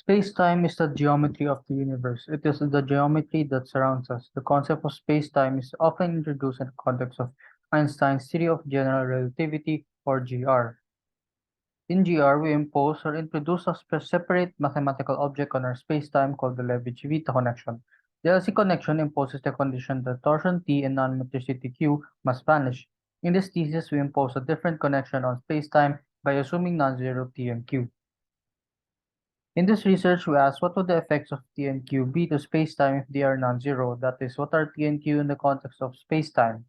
Spacetime is the geometry of the universe. It is the geometry that surrounds us. The concept of spacetime is often introduced in the context of Einstein's theory of general relativity, or GR. In GR, we impose or introduce a separate mathematical object on our spacetime called the Levi-Civita connection. The LC connection imposes the condition that torsion T and non-metricity Q must vanish. In this thesis, we impose a different connection on spacetime by assuming non-zero T and Q. In this research, we asked what would the effects of T and Q be to spacetime if they are non-zero, that is, what are T and Q in the context of spacetime?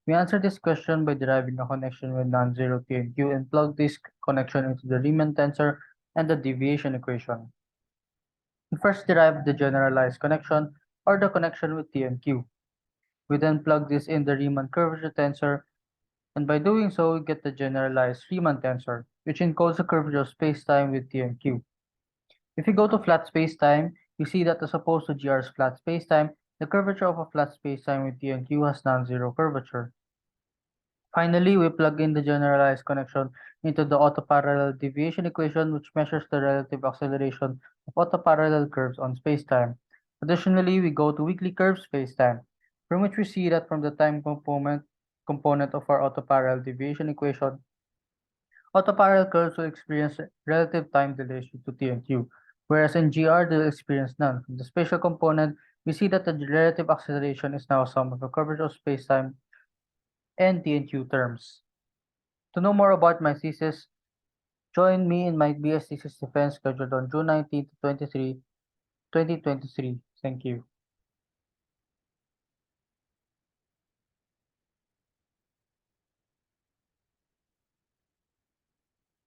We answered this question by deriving a connection with non-zero T and Q and plug this connection into the Riemann tensor and the deviation equation. We first derived the generalized connection, or the connection with T and Q. We then plug this in the Riemann curvature tensor, and by doing so, we get the generalized Riemann tensor, which encodes the curvature of spacetime with T and Q. If we go to flat spacetime, we see that as opposed to GR's flat spacetime, the curvature of a flat spacetime with T and Q has non-zero curvature. Finally, we plug in the generalized connection into the autoparallel deviation equation, which measures the relative acceleration of autoparallel curves on spacetime. Additionally, we go to weakly curved spacetime, from which we see that from the time component of our autoparallel deviation equation, autoparallel curves will experience relative time delays due to T and Q, whereas in GR they will experience none. From the spatial component, we see that the relative acceleration is now a sum of the curvature of spacetime and T and Q terms. To know more about my thesis, join me in my BS thesis defense scheduled on June 19 to 23, 2023. Thank you.